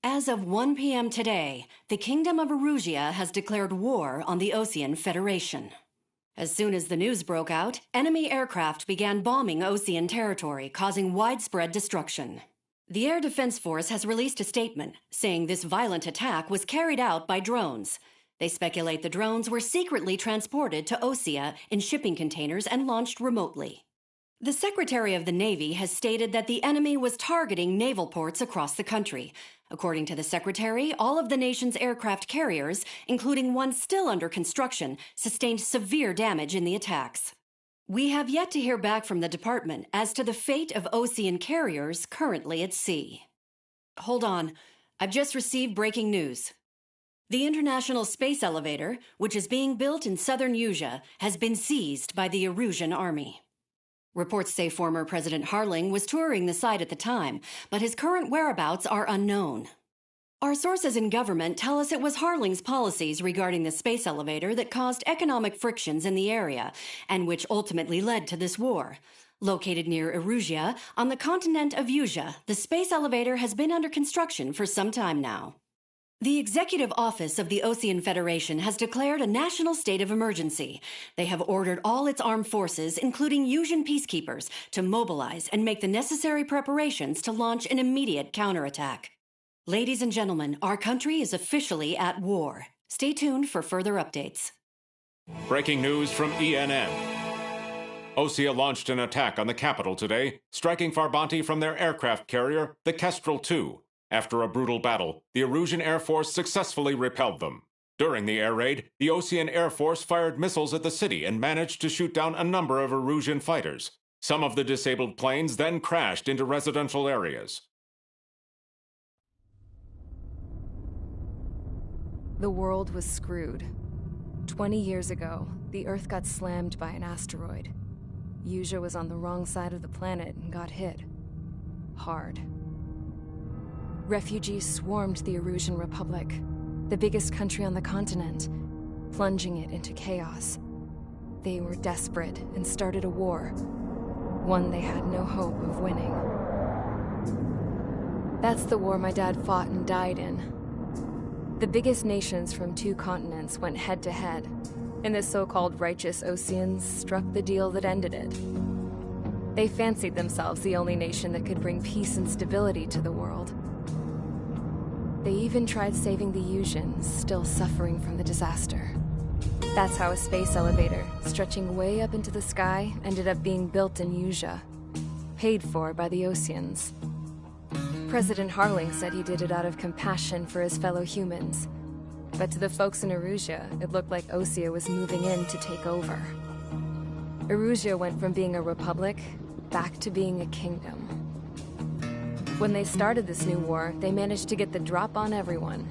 As of 1 p.m. today, the Kingdom of Erusia has declared war on the Osean Federation. As soon as the news broke out, enemy aircraft began bombing Osean territory, causing widespread destruction. The Air Defense Force has released a statement saying this violent attack was carried out by drones. They speculate the drones were secretly transported to Osea in shipping containers and launched remotely. The Secretary of the Navy has stated that the enemy was targeting naval ports across the country. According to the Secretary, all of the nation's aircraft carriers, including one still under construction, sustained severe damage in the attacks. We have yet to hear back from the department as to the fate of Osean carriers currently at sea. Hold on, I've just received breaking news. The International Space Elevator, which is being built in southern Erusia, has been seized by the Erusian army. Reports say former President Harling was touring the site at the time, but his current whereabouts are unknown. Our sources in government tell us it was Harling's policies regarding the space elevator that caused economic frictions in the area, and which ultimately led to this war. Located near Erusia, on the continent of Erusia, the space elevator has been under construction for some time now. The Executive Office of the Osean Federation has declared a national state of emergency. They have ordered all its armed forces, including Erusian peacekeepers, to mobilize and make the necessary preparations to launch an immediate counterattack. Ladies and gentlemen, our country is officially at war. Stay tuned for further updates. Breaking news from ENN. Osea launched an attack on the capital today, striking Farbanti from their aircraft carrier, the Kestrel II. After a brutal battle, the Erusian Air Force successfully repelled them. During the air raid, the Osean Air Force fired missiles at the city and managed to shoot down a number of Erusian fighters. Some of the disabled planes then crashed into residential areas. The world was screwed. 20 years ago, the Earth got slammed by an asteroid. Erusia was on the wrong side of the planet and got hit. Hard. Refugees swarmed the Erusian Republic, the biggest country on the continent, plunging it into chaos. They were desperate and started a war, one they had no hope of winning. That's the war my dad fought and died in. The biggest nations from 2 continents went head-to-head, and the so-called righteous Oseans struck the deal that ended it. They fancied themselves the only nation that could bring peace and stability to the world. They even tried saving the Erusians, still suffering from the disaster. That's how a space elevator, stretching way up into the sky, ended up being built in Erusia, paid for by the Oseans. President Harling said he did it out of compassion for his fellow humans. But to the folks in Erusia, it looked like Osea was moving in to take over. Erusia went from being a republic back to being a kingdom. When they started this new war, they managed to get the drop on everyone.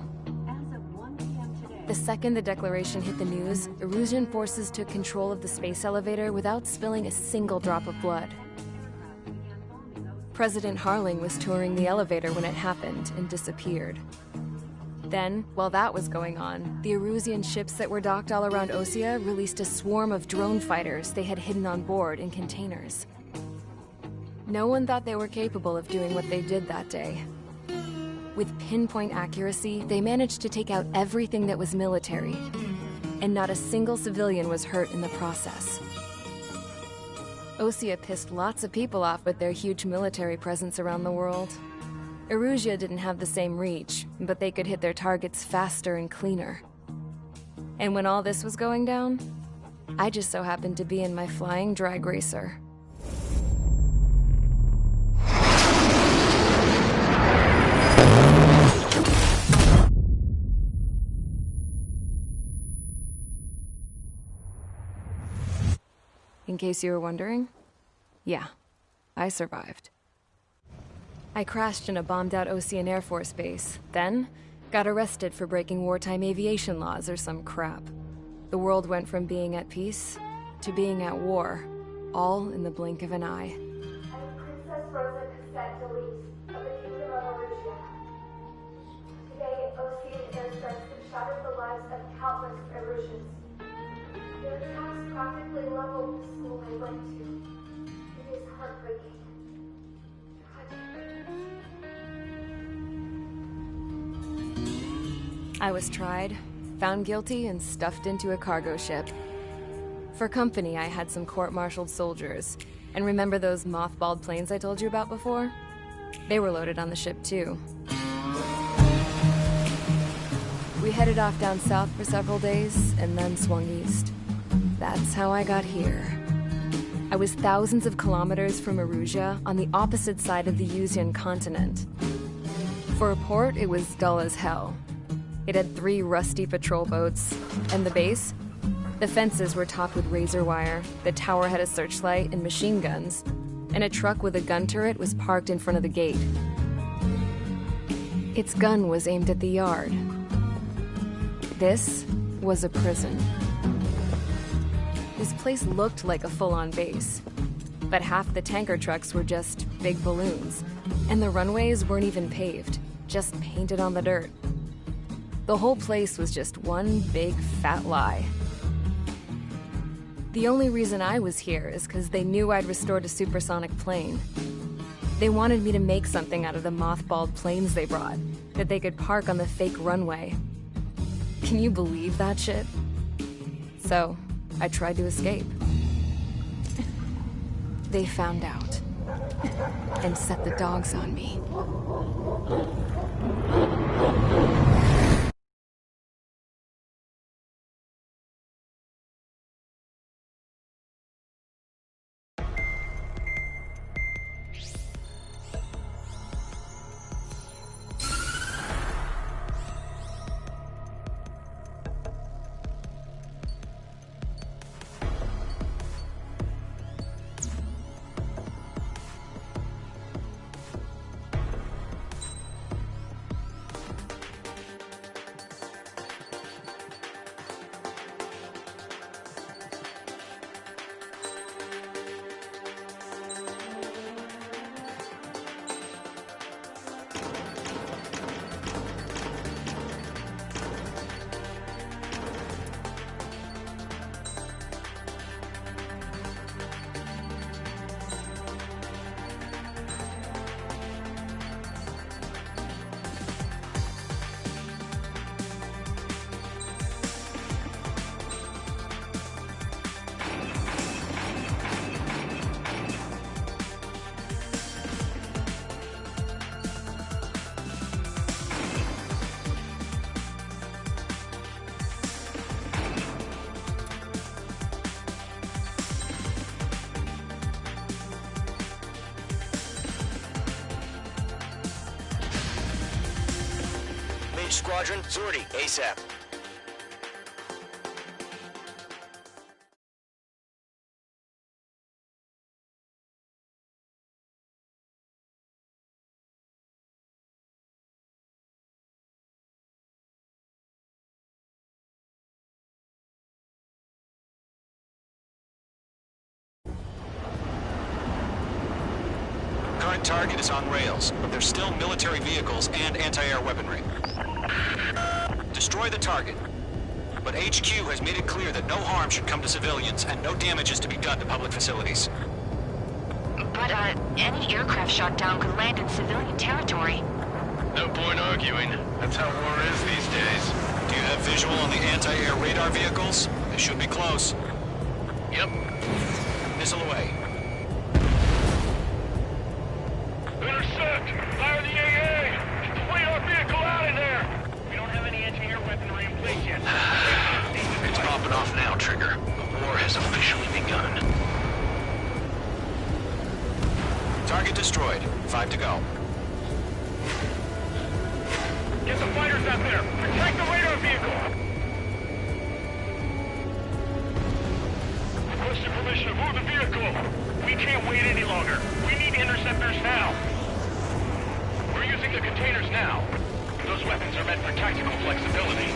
As of 1 p.m. today, The second the declaration hit the news, Erusian forces took control of the space elevator without spilling a single drop of blood. President Harling was touring the elevator when it happened and disappeared. Then, while that was going on, the Erusian ships that were docked all around Osea released a swarm of drone fighters they had hidden on board in containers. No one thought they were capable of doing what they did that day. With pinpoint accuracy, they managed to take out everything that was military, and not a single civilian was hurt in the process. Osea pissed lots of people off with their huge military presence around the world. Erusia didn't have the same reach, but they could hit their targets faster and cleaner. And when all this was going down, I just so happened to be in my flying drag racer. In case you were wondering, yeah, I survived. I crashed in a bombed-out Osean Air Force base, then got arrested for breaking wartime aviation laws or some crap. The world went from being at peace to being at war, all in the blink of an eye. Princess Rosa Cassette of the Kingdom of Erusia. Today, Osean airstrikes have shattered the lives of countless Erusians. Their attacks practically leveled the school I went to. It is heartbreaking. I was tried, found guilty, and stuffed into a cargo ship. For company, I had some court-martialed soldiers. And remember those mothballed planes I told you about before? They were loaded on the ship, too. We headed off down south for several days, and then swung east. That's how I got here. I was thousands of kilometers from Erusia, on the opposite side of the Yuzian continent. For a port, it was dull as hell. It had 3 rusty patrol boats, and the base? The fences were topped with razor wire, the tower had a searchlight and machine guns, and a truck with a gun turret was parked in front of the gate. Its gun was aimed at the yard. This was a prison. This place looked like a full-on base, but half the tanker trucks were just big balloons, and the runways weren't even paved, just painted on the dirt. The whole place was just one big fat lie. The only reason I was here is because they knew I'd restored a supersonic plane. They wanted me to make something out of the mothballed planes they brought, that they could park on the fake runway. Can you believe that shit? So, I tried to escape. They found out, and set the dogs on me. Squadron, sortie, ASAP. Current target is on rails, but there's still military vehicles and anti-air weaponry. Destroy the target. But HQ has made it clear that no harm should come to civilians and no damage is to be done to public facilities. But, any aircraft shot down could land in civilian territory. No point arguing. That's how war is these days. Do you have visual on the anti-air radar vehicles? They should be close. Yep. Missile away. Intercept! Fire the AA! Get the radar vehicle out of there! We don't have any anti-air weaponry in place yet. It's popping off now, Trigger. The war has officially begun. Target destroyed. 5 to go. Get the fighters out there! Protect the radar vehicle! Requesting permission to move the vehicle. We can't wait any longer. We need interceptors now. We're using the containers now. Those weapons are meant for tactical flexibility.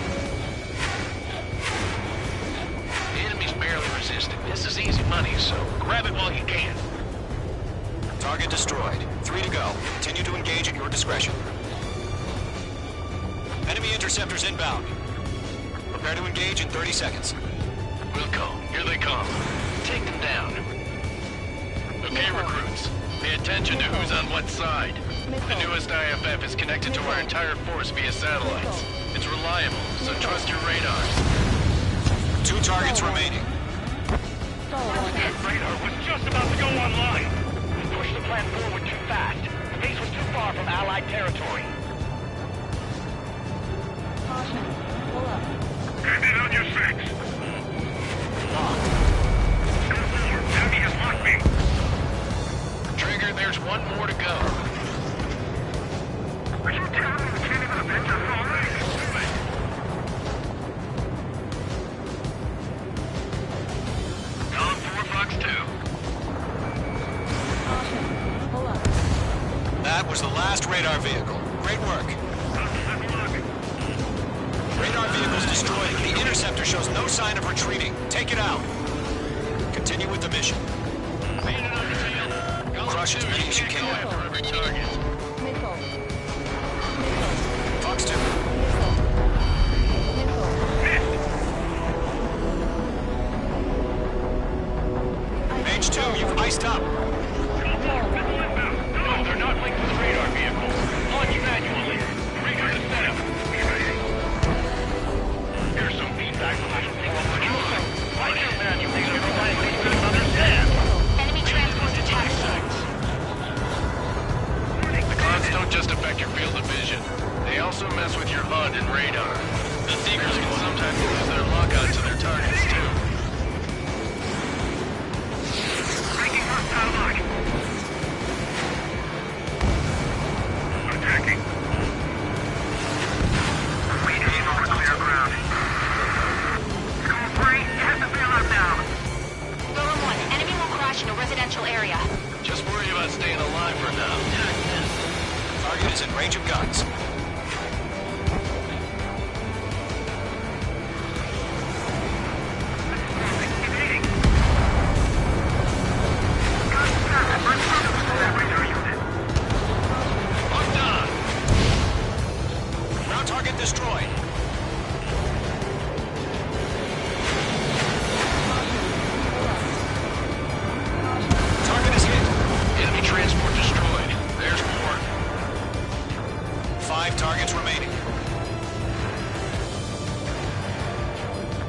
The enemy's barely resisting. This is easy money, so grab it while you can. Target destroyed. 3 to go. Continue to engage at your discretion. Enemy interceptors inbound. Prepare to engage in 30 seconds. We'll come. recon. Take them down. Okay, recruits. Pay attention to who's on what side. The newest IFF is connected to our entire force via satellites. It's reliable, so trust your radars. 2 targets remaining. That radar was just about to go online. We pushed the plan forward too fast. The base was too far from Allied territory. Caution. Pull up. Hand in on your 6. Locked. Enemy has locked me. Trigger, there's one more to go. Are you telling me we can't even avenge our already? Column 4, Fox 2. Caution. Pull up. That was the last radar vehicle. Great work. Radar vehicle's destroyed. The interceptor shows no sign of retreating. Take it out. Continue with the mission. Crush as many as you can. After every target. Missile. Fox 2. Mage 2, you've iced up. No, they're not linked to the radar vehicle. Launch manually. Trigger the setup. Here's some feedback from my Launch your manually. Everybody doesn't understand. Enemy transport attack. The clouds don't just affect your field of vision. They also mess with your HUD and radar. The Seekers can sometimes lose their lockout to their targets, too. Breaking hostile lock. Attacking. We aim over clear ground. School 3, you have to bail out now. Golem 1, enemy will crash in a residential area. Just worry about staying alive for now. Target is in range of guns. I'm done. Ground target destroyed. Target is hit. Enemy transport destroyed. There's more. 5 targets remaining.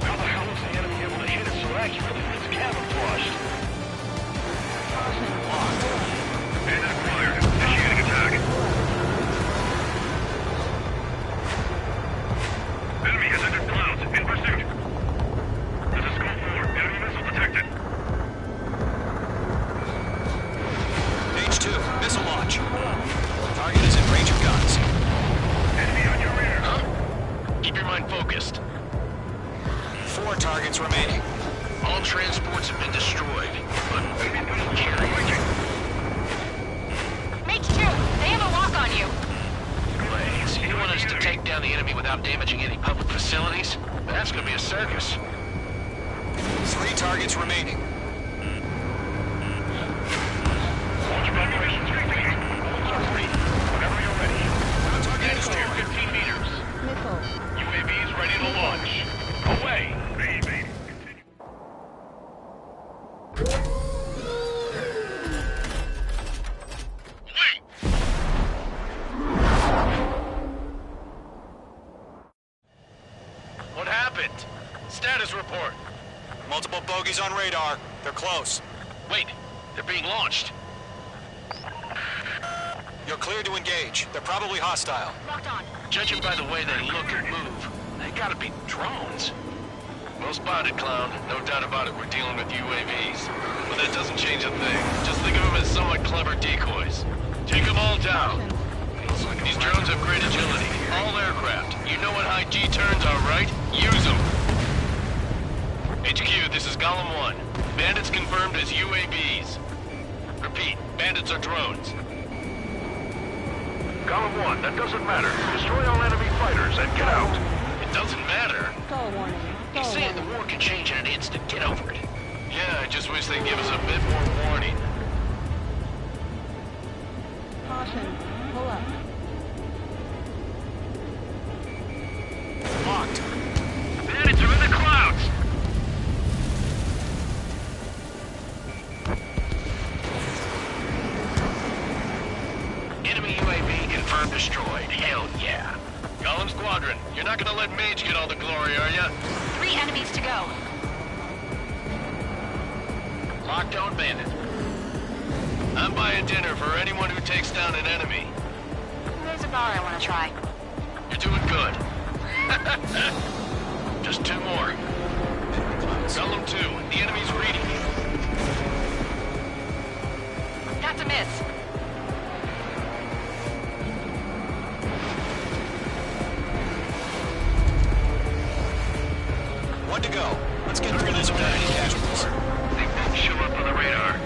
How the hell was the enemy able to hit it so accurately when it's camouflaged? Bandit acquired. Initiating attack. Enemy has entered clouds. In pursuit. This is School 4. Enemy missile detected. Page 2, missile launch. Target is in range of guns. Enemy on your rear. Huh? Keep your mind focused. 4 targets remaining. All transports have been destroyed, but carry. Mage 2, they have a lock on you. So you want us to take down the enemy without damaging any public facilities? That's gonna be a circus. 3 targets remaining. Launch evacuation 3 feet. Bolts are free. Whenever you're ready. Target is Clear 15 meters. Missile. UAVs ready to launch. Away. Baby. Wait. What happened? Status report. Multiple bogies on radar. They're close. Wait, they're being launched. You're clear to engage. They're probably hostile. Locked on. Judging by the way they look and move, they gotta be drones. Well spotted, Clown. No doubt about it, we're dealing with UAVs. But that doesn't change a thing. Just think of them as somewhat clever decoys. Take them all down. These drones have great agility. All aircraft. You know what high G turns are, right? Use them. HQ, this is Golem 1. Bandits confirmed as UAVs. Repeat, bandits are drones. Column 1, that doesn't matter. Destroy all enemy fighters and get out. It doesn't matter. Call warning. He's saying the war can change in an instant. Get over it. Yeah, I just wish they'd give us a bit more warning. Caution. Pull up. Locked. Bandits are in the clouds. not gonna let Mage get all the glory, are ya? 3 enemies to go. Lockdown bandit. I'm buying dinner for anyone who takes down an enemy. There's a bar I want to try. You're doing good. Just 2 more. Golem 2, the enemy's reading. That's a miss. One to go. Let's get rid of this without any casualties. They won't show up on the radar.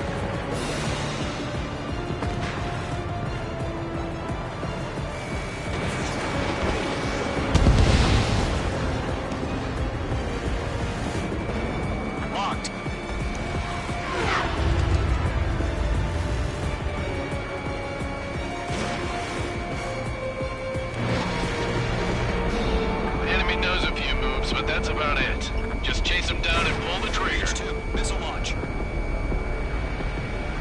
Locked. The enemy knows a few moves, but that's about it. Just chase them down and pull the trigger. H2, missile launch.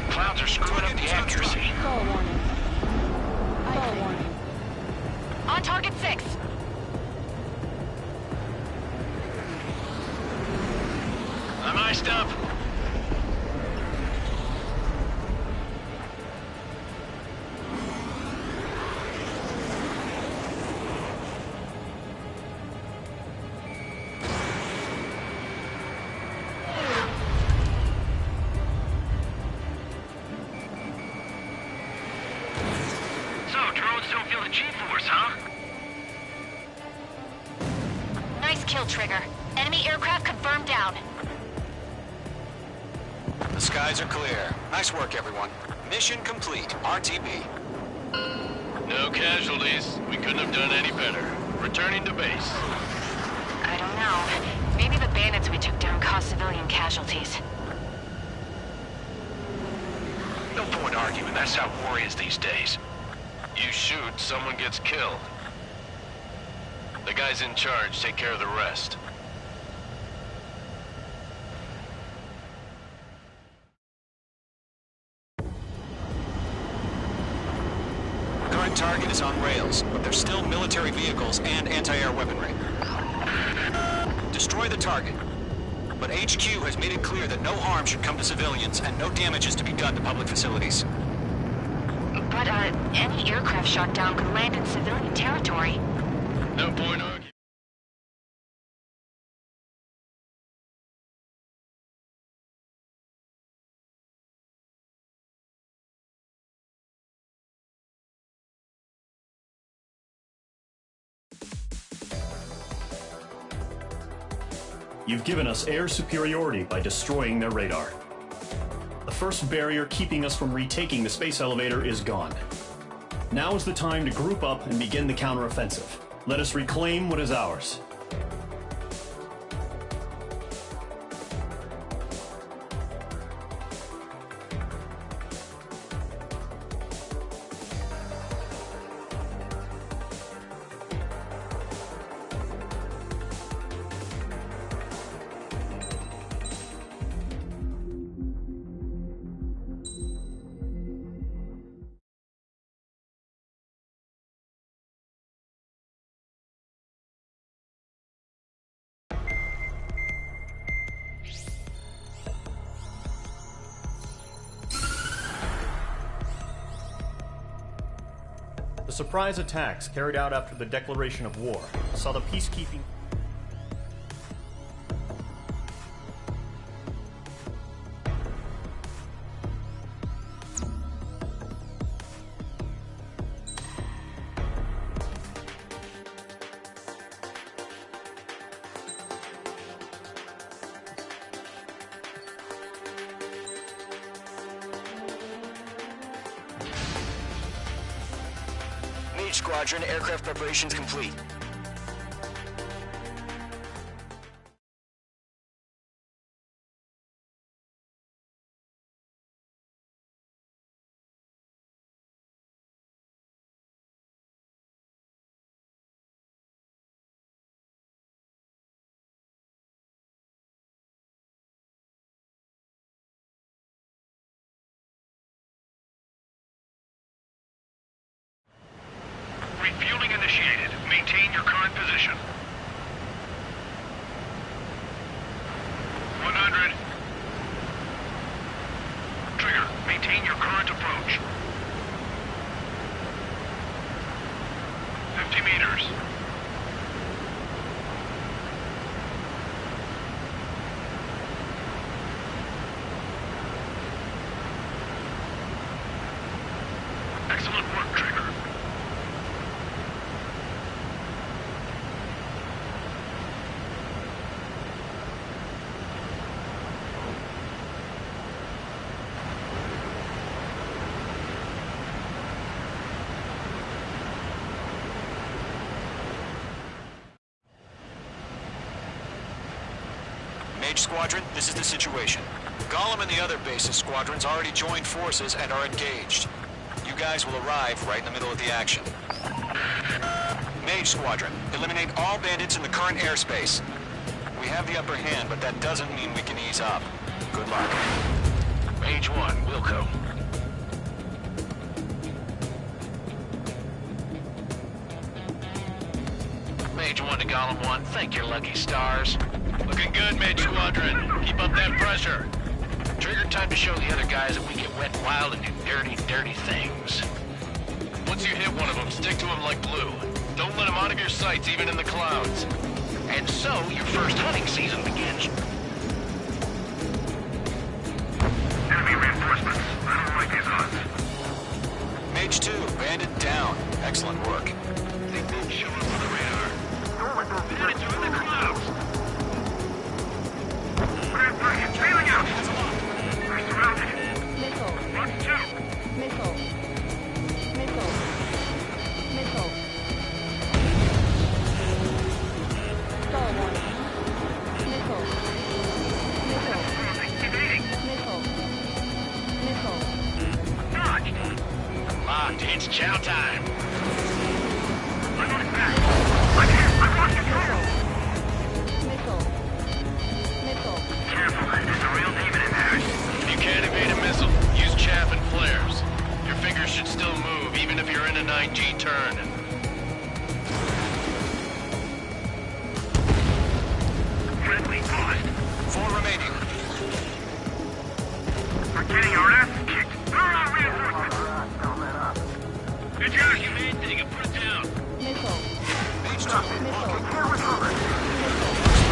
Clouds are screwing up the accuracy. Call warning. Call warning. On target 6. I'm iced up. So, drones don't feel the G-force, huh? Nice kill, Trigger. Enemy aircraft confirmed down. The skies are clear. Nice work, everyone. Mission complete. RTB. No casualties. We couldn't have done any better. Returning to base. I don't know. Maybe the bandits we took down caused civilian casualties. No point arguing. That's how war is these days. You shoot, someone gets killed. The guys in charge take care of the rest. Current target is on rails, but there's still military vehicles and anti-air weaponry. Destroy the target. But HQ has made it clear that no harm should come to civilians and no damage is to be done to public facilities. But, any aircraft shot down could land in civilian territory. No point arguing. You've given us air superiority by destroying their radar. The first barrier keeping us from retaking the space elevator is gone. Now is the time to group up and begin the counteroffensive. Let us reclaim what is ours. The surprise attacks carried out after the declaration of war saw the peacekeeping... Squadron, aircraft preparations complete. Refueling initiated. Maintain your your current position. 100. Trigger, maintain your current approach. 50 meters. Excellent work, Trigger. Mage Squadron, this is the situation. Gollum and the other base's squadrons already joined forces and are engaged. You guys will arrive right in the middle of the action. Mage Squadron, eliminate all bandits in the current airspace. We have the upper hand, but that doesn't mean we can ease up. Good luck. Mage 1, Wilco. Mage 1 to Gollum 1, thank your lucky stars. Looking good, Mage Squadron. Keep up that pressure. Trigger time to show the other guys that we get wet and wild and do dirty, dirty things. Once you hit one of them, stick to him like glue. Don't let him out of your sights, even in the clouds. And so, your first hunting season begins. Enemy reinforcements. I don't like these odds. Mage 2, bandit down. Excellent work. They didn't show up on the radar. Bandits are in the clouds. We're trailing out. We're surrounded. Missile. 1, 2. Missile. Missile. Missile. Stall warning. Missile. Missile. Evading. Missile. Missile. Dodged. Locked, it's chow time. I'm on back. I've lost control. Missile. Missile. Careful, there's a real demon in there. If you can't evade a missile, use chaff and flares. Your fingers should still move, even if you're in a 9G turn. Friendly lost. 4 remaining. We're getting our ass kicked. Throw out reinforcements. Good job, you made thing. Put it down. Missile. Mage 2, Missile.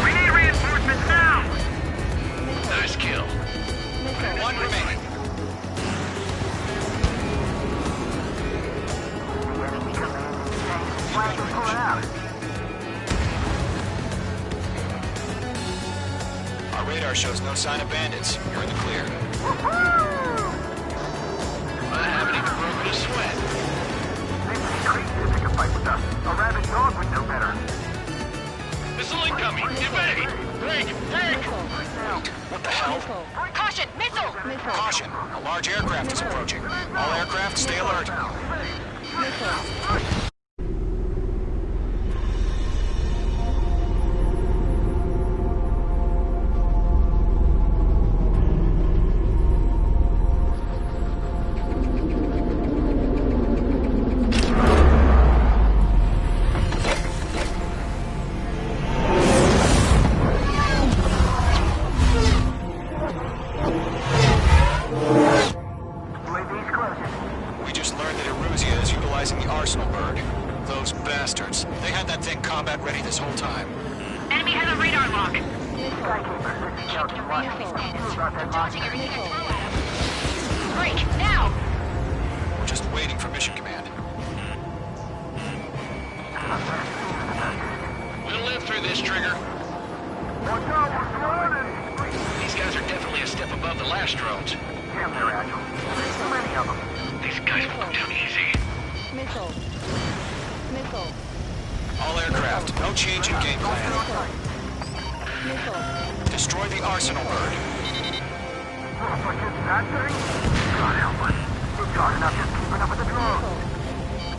We need reinforcements now. Nice kill. Missile. 1 remaining. Our radar shows no sign of bandits. You're in the clear. I haven't even broken a sweat. Missile incoming! Evade! Break! Break! What the hell? Missile. Caution! Missile! Missile. Caution! A large aircraft is approaching. All aircraft, stay alert. Missile. We just learned that Eruzia is utilizing the Arsenal bird. Those bastards. They had that thing combat ready this whole time. Enemy has a radar lock. Break! Now! We're just waiting for mission command. We'll live through this, Trigger. These guys are definitely a step above the last drones. These guys will go down easy. Missile. Missile. All aircraft, no change in game plan. Missile. Destroy the Arsenal bird.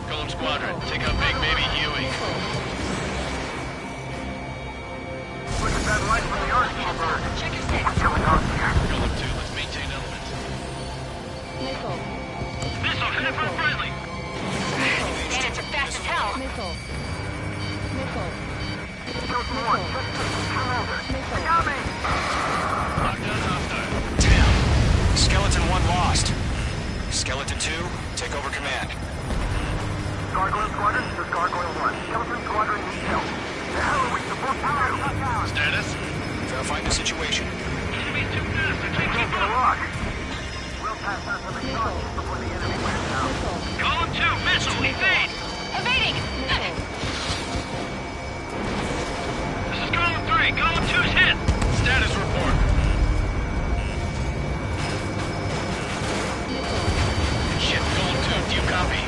Golem Squadron, take out Big Baby Huey. Check your six. Golem 2, let's maintain element. Missile. Missile headed for friendly. Bandits are fast as hell. Missile. Skeleton 2, take over command. Gargoyle Squadron, this is Gargoyle 1. Skeleton Squadron needs help. The hell are we supposed to do? Status? Verifying the situation. Enemy's too fast. I can't keep Good up. luck. We'll pass out some exhaust before the enemy wears out. Column 2, missile, evade! Evading! This is column 3. Column 2's hit. Status report. Shit, column 2, do you copy?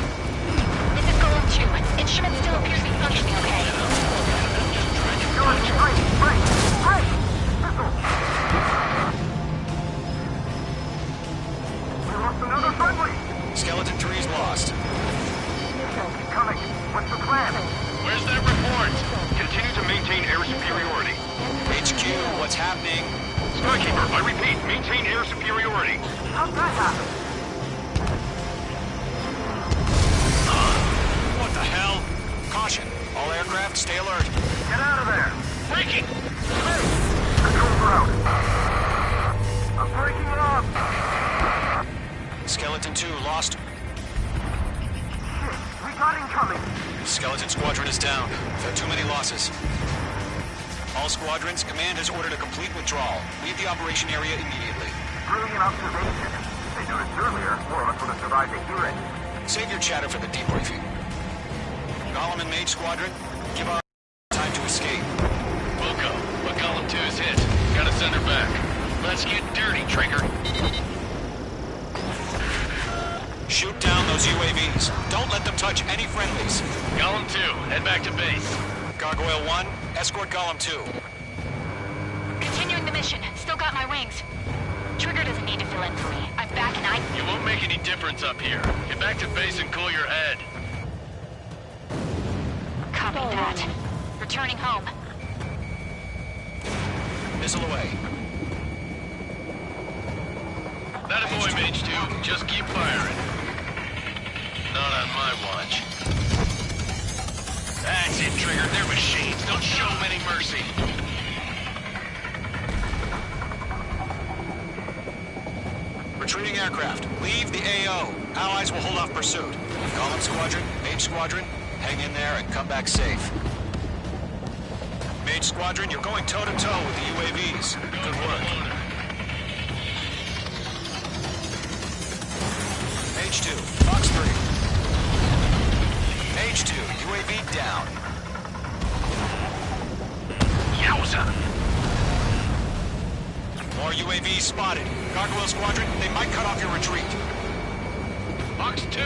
This is Golem 2. Instrument still appears to be functioning okay. Break! Missile! We lost another friendly! Skeleton 3's lost. Keep coming. What's the plan? Where's that report? Continue to maintain air superiority. HQ, what's happening? Skykeeper, I repeat, maintain air superiority. How'd that happen? What the hell? Caution. All aircraft, stay alert. Get out of there! Breaking! Controls are out. I'm breaking it up! Skeleton 2 lost. Shit, we got incoming! Skeleton Squadron is down. We've had too many losses. All squadrons, command has ordered a complete withdrawal. Leave the operation area immediately. Brilliant observation. They noticed earlier, more of us would have survived to hear it. Save your chatter for the debriefing. Golem and Mage Squadron, give our time to escape. We'll go, but column 2's hit. Gotta send her back. Let's get dirty, Trigger. Shoot down those UAVs. Don't let them touch any friendlies. Column 2, head back to base. Gargoyle 1, escort Golem 2. Continuing the mission. Still got my wings. Trigger doesn't need to fill in for me. I'm back and I... You won't make any difference up here. Get back to base and cool your head. Copy that. Returning home. Missile away. That a boy, Mage 2. Just keep firing. Not on my watch. That's it, Trigger. They're machines. Don't show them any mercy. Retreating aircraft. Leave the AO. Allies will hold off pursuit. Golem Squadron, Mage Squadron, hang in there and come back safe. Mage Squadron, you're going toe-to-toe with the UAVs. Good work. Mage 2, Fox 3. Mage 2, UAV down. Yowza! More UAVs spotted. Gargoyle Squadron, they might cut off your retreat. Fox 2.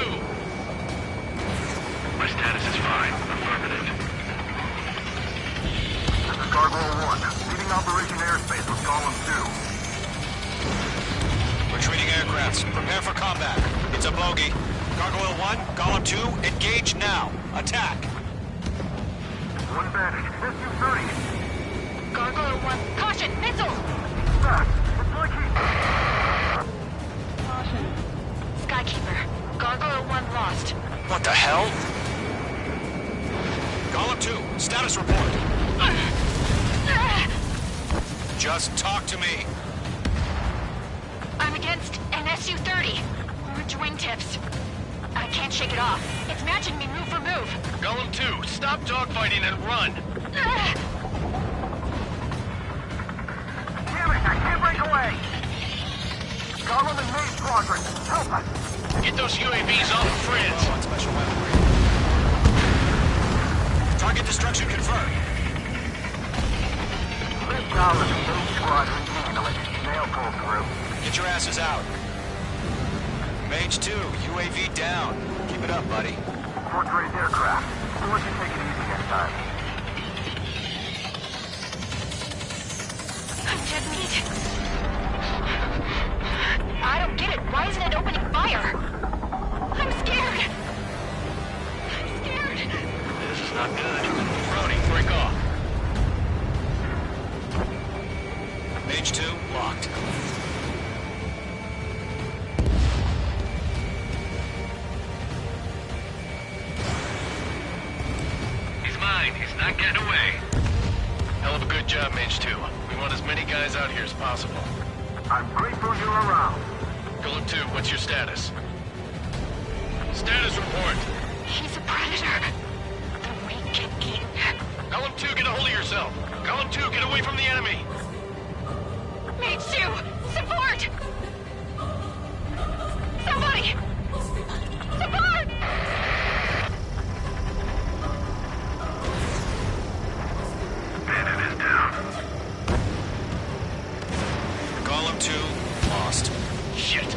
My status is fine. Affirmative. This is Gargoyle 1, leading Operation Airspace with Column 2. Retreating aircrafts, prepare for combat. It's a bogey. Gargoyle 1, Golem 2, engage now. Attack. One bandit. SU-30. Gargoyle 1. Caution! Missile! Fast. It's like Caution. Skykeeper. Gargoyle 1 lost. What the hell? Golem 2, status report. Just talk to me. I'm against an SU-30. Orange wingtips. I can't shake it off. It's matching me move for move. Golem 2, stop dogfighting and run. Damn it, I can't break away! Golem and Mage Squadron, help us! Get those UAVs off the fringe. On special weaponry. Target destruction confirmed. Let Golem and Mage Squadron handle it. They'll pull through. Get your asses out. Mage 2, UAV down. Keep it up, buddy. Fourth-rate aircraft. We'll let you take it easy next time. I'm dead meat. I don't get it. Why isn't it opening fire? I'm scared. I'm scared. This is not good. Brody, break off. Mage 2, locked. He's mine. He's not getting away. Hell of a good job, Mage 2. We want as many guys out here as possible. I'm grateful you're around. Golem 2, what's your status? Status report. He's a predator. The weak get eaten. Column 2, get a hold of yourself. Column 2, get away from the enemy. Mage 2, support! Somebody! Support! Bandit is down. Column 2, lost. Shit.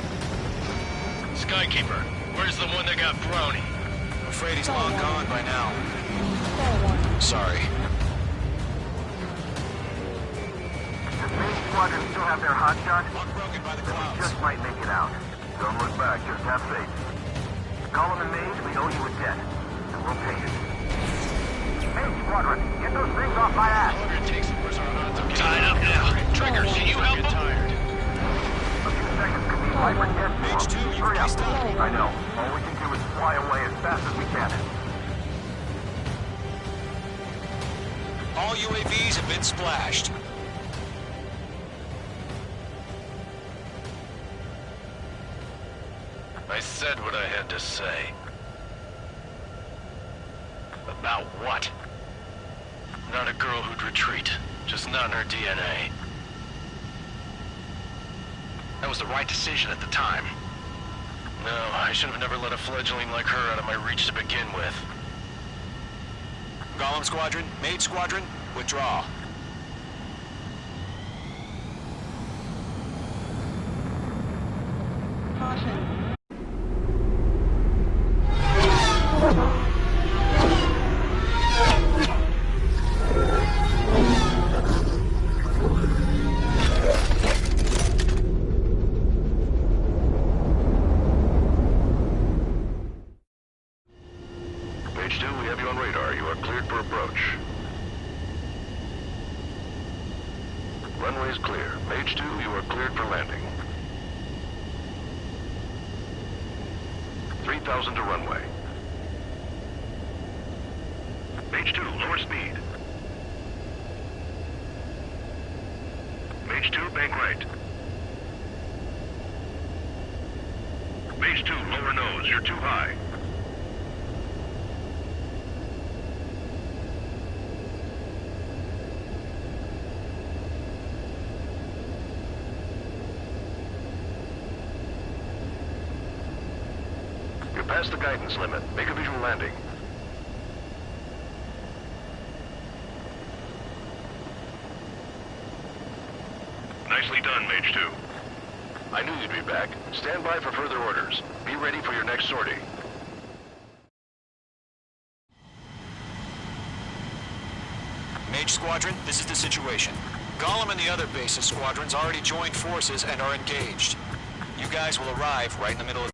Skykeeper, where's the one that got brownie? I'm afraid he's long gone by now. Sorry. Does main squadron still have their hotshot? One broken by the We clouds. just might make it out. Don't look back, just have faith. Column and Mage, we owe you a debt, and we'll pay it. Main squadron, get those things off my ass! The longer it takes, the worse our odds of getting Tied up now. Trigger, can you help get him? tired. A few seconds could be life and death for Mage them. 2, you Hurry up. please stop. I know. All we can do is fly away as fast as we can. All UAVs have been splashed. I said what I had to say. About what? Not a girl who'd retreat. Just not in her DNA. That was the right decision at the time. No, I should have never let a fledgling like her out of my reach to begin with. Golem Squadron, Mage Squadron, withdraw. Caution. Page 2, we have you on radar. You are cleared for approach. Runway is clear. Page 2, you are cleared for landing. 3,000 to runway. Page 2, lower speed. Page 2, bank right. Page 2, lower nose. You're too high. You're past the guidance limit. Make a visual landing. Nicely done, Mage 2. I knew you'd be back. Stand by for further orders. Be ready for your next sortie. Mage Squadron, this is the situation. Golem and the other bases squadrons already joined forces and are engaged. You guys will arrive right in the middle of